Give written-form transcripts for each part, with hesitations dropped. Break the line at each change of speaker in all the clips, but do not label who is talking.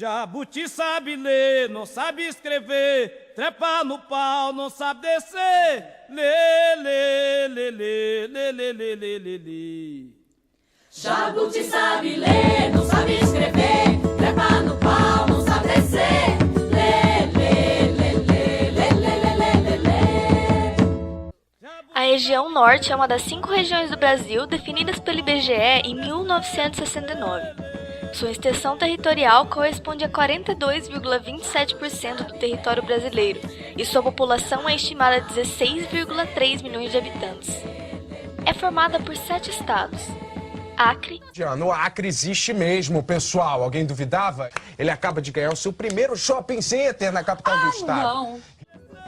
Jabuti sabe ler, não sabe escrever, trepa no pau, não sabe descer. Lê, lê, lê, lê, lê, lê, lê, lê, lê, lê.
Jabuti sabe ler, não sabe escrever, trepa no pau, não sabe descer. Lê, lê, lê, lê, lê, lê, lê, lê, lê.
A região norte é uma das 5 regiões do Brasil definidas pelo IBGE em 1969. Sua extensão territorial corresponde a 42,27% do território brasileiro e sua população é estimada a 16,3 milhões de habitantes. É formada por 7 estados: Acre.
O Acre existe mesmo, pessoal. Alguém duvidava? Ele acaba de ganhar o seu primeiro shopping center na capital do estado.
Não.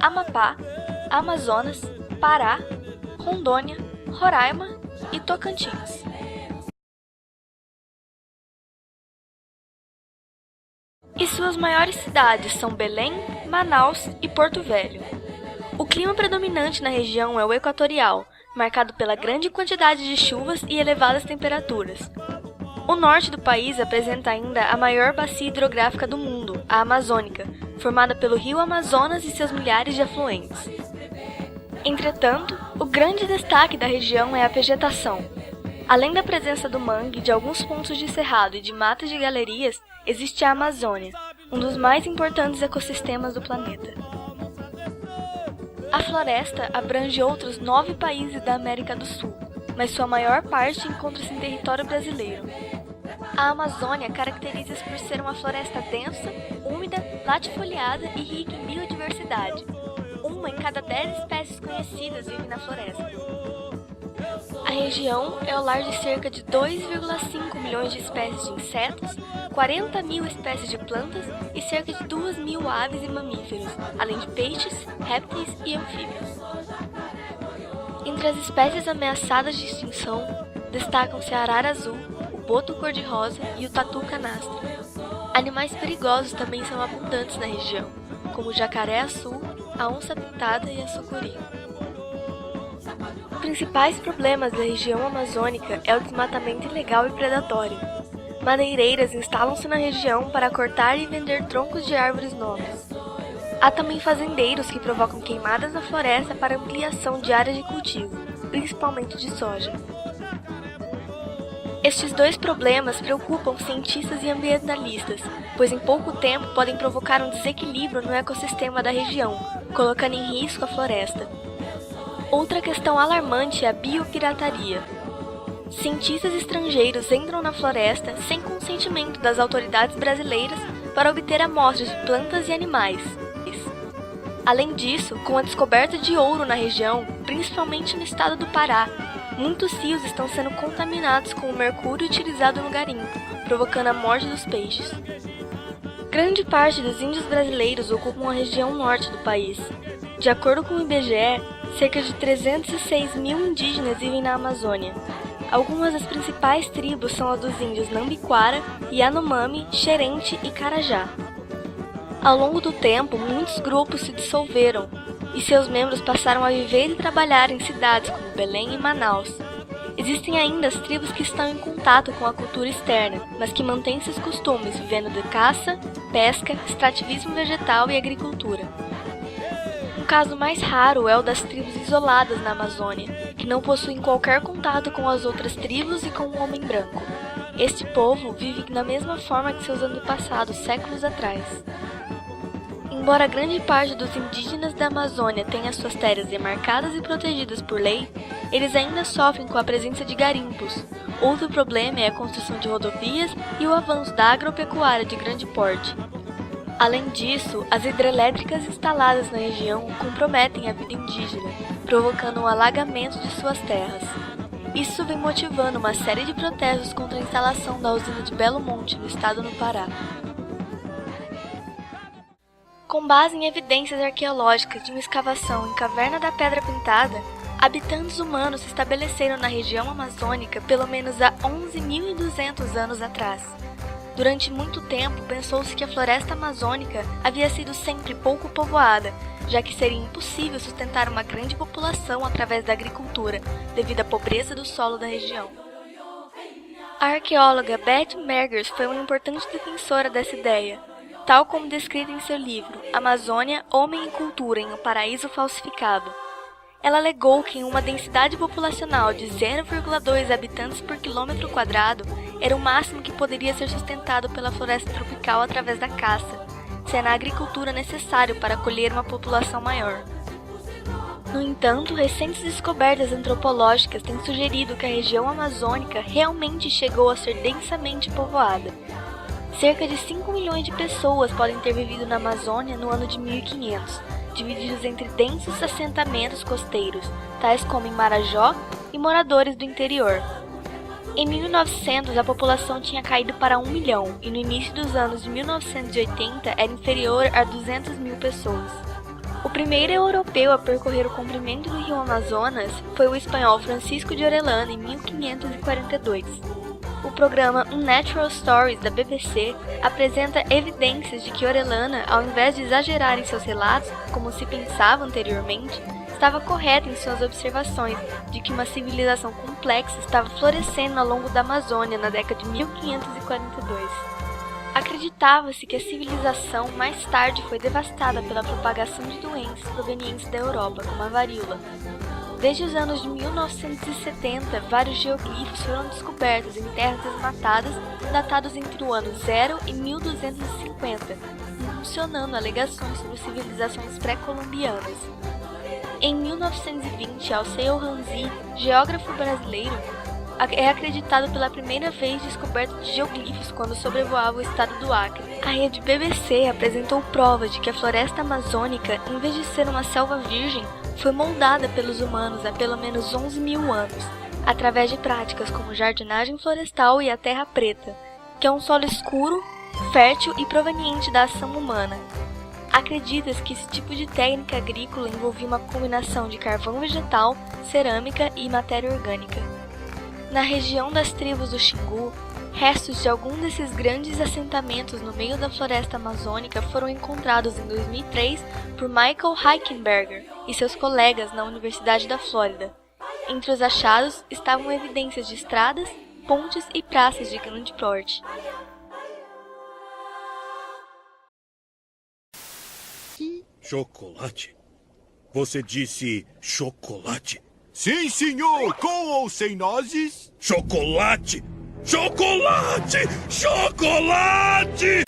Amapá, Amazonas, Pará, Rondônia, Roraima e Tocantins. E suas maiores cidades são Belém, Manaus e Porto Velho. O clima predominante na região é o equatorial, marcado pela grande quantidade de chuvas e elevadas temperaturas. O norte do país apresenta ainda a maior bacia hidrográfica do mundo, a Amazônica, formada pelo rio Amazonas e seus milhares de afluentes. Entretanto, o grande destaque da região é a vegetação. Além da presença do mangue, de alguns pontos de cerrado e de matas de galerias, existe a Amazônia, um dos mais importantes ecossistemas do planeta. A floresta abrange outros 9 países da América do Sul, mas sua maior parte encontra-se em território brasileiro. A Amazônia caracteriza-se por ser uma floresta densa, úmida, latifoliada e rica em biodiversidade. Uma em cada 10 espécies conhecidas vive na floresta. A região é o lar de cerca de 2,5 milhões de espécies de insetos, 40 mil espécies de plantas e cerca de 2 mil aves e mamíferos, além de peixes, répteis e anfíbios. Entre as espécies ameaçadas de extinção, destacam-se a arara azul, o boto cor-de-rosa e o tatu canastra. Animais perigosos também são abundantes na região, como o jacaré azul, a onça pintada e a sucuri. Os principais problemas da região amazônica é o desmatamento ilegal e predatório. Madeireiras instalam-se na região para cortar e vender troncos de árvores nobres. Há também fazendeiros que provocam queimadas na floresta para ampliação de áreas de cultivo, principalmente de soja. Estes 2 problemas preocupam cientistas e ambientalistas, pois em pouco tempo podem provocar um desequilíbrio no ecossistema da região, colocando em risco a floresta. Outra questão alarmante é a biopirataria. Cientistas estrangeiros entram na floresta sem consentimento das autoridades brasileiras para obter amostras de plantas e animais. Além disso, com a descoberta de ouro na região, principalmente no estado do Pará, muitos rios estão sendo contaminados com o mercúrio utilizado no garimpo, provocando a morte dos peixes. Grande parte dos índios brasileiros ocupam a região norte do país. De acordo com o IBGE, cerca de 306 mil indígenas vivem na Amazônia. Algumas das principais tribos são as dos índios Nambiquara, Yanomami, Xerente e Carajá. Ao longo do tempo, muitos grupos se dissolveram e seus membros passaram a viver e trabalhar em cidades como Belém e Manaus. Existem ainda as tribos que estão em contato com a cultura externa, mas que mantêm seus costumes vivendo de caça, pesca, extrativismo vegetal e agricultura. Um caso mais raro é o das tribos isoladas na Amazônia, que não possuem qualquer contato com as outras tribos e com o homem branco. Este povo vive da mesma forma que seus antepassados séculos atrás. Embora grande parte dos indígenas da Amazônia tenha suas terras demarcadas e protegidas por lei, eles ainda sofrem com a presença de garimpos. Outro problema é a construção de rodovias e o avanço da agropecuária de grande porte. Além disso, as hidrelétricas instaladas na região comprometem a vida indígena, provocando um alagamento de suas terras. Isso vem motivando uma série de protestos contra a instalação da usina de Belo Monte, no estado do Pará. Com base em evidências arqueológicas de uma escavação em Caverna da Pedra Pintada, habitantes humanos se estabeleceram na região amazônica pelo menos há 11.200 anos atrás. Durante muito tempo, pensou-se que a floresta amazônica havia sido sempre pouco povoada, já que seria impossível sustentar uma grande população através da agricultura, devido à pobreza do solo da região. A arqueóloga Beth Meggers foi uma importante defensora dessa ideia, tal como descrita em seu livro Amazônia, Homem e Cultura em um Paraíso Falsificado. Ela alegou que em uma densidade populacional de 0,2 habitantes por quilômetro quadrado era o máximo que poderia ser sustentado pela floresta tropical através da caça, sendo a agricultura necessário para acolher uma população maior. No entanto, recentes descobertas antropológicas têm sugerido que a região amazônica realmente chegou a ser densamente povoada. Cerca de 5 milhões de pessoas podem ter vivido na Amazônia no ano de 1500, divididos entre densos assentamentos costeiros, tais como em Marajó, e moradores do interior. Em 1900, a população tinha caído para 1 milhão, e no início dos anos de 1980 era inferior a 200 mil pessoas. O primeiro europeu a percorrer o comprimento do rio Amazonas foi o espanhol Francisco de Orellana em 1542. O programa Unnatural Stories da BBC apresenta evidências de que Orellana, ao invés de exagerar em seus relatos, como se pensava anteriormente, estava correto em suas observações de que uma civilização complexa estava florescendo ao longo da Amazônia na década de 1542. Acreditava-se que a civilização mais tarde foi devastada pela propagação de doenças provenientes da Europa, como a varíola. Desde os anos de 1970, vários geoglifos foram descobertos em terras desmatadas, datados entre o ano 0 e 1250, impulsionando alegações sobre civilizações pré-colombianas. Em 1920, Alceu Ranzi, geógrafo brasileiro, é acreditado pela primeira vez descoberta de geoglifos quando sobrevoava o estado do Acre. A rede BBC apresentou provas de que a floresta amazônica, em vez de ser uma selva virgem, foi moldada pelos humanos há pelo menos 11 mil anos, através de práticas como jardinagem florestal e a terra preta, que é um solo escuro, fértil e proveniente da ação humana. Acredita-se que esse tipo de técnica agrícola envolvia uma combinação de carvão vegetal, cerâmica e matéria orgânica. Na região das tribos do Xingu, restos de algum desses grandes assentamentos no meio da floresta amazônica foram encontrados em 2003 por Michael Heikenberger e seus colegas na Universidade da Flórida. Entre os achados estavam evidências de estradas, pontes e praças de grande porte.
Chocolate? Você disse chocolate? Sim, senhor! Com ou sem nozes? Chocolate! Chocolate! Chocolate!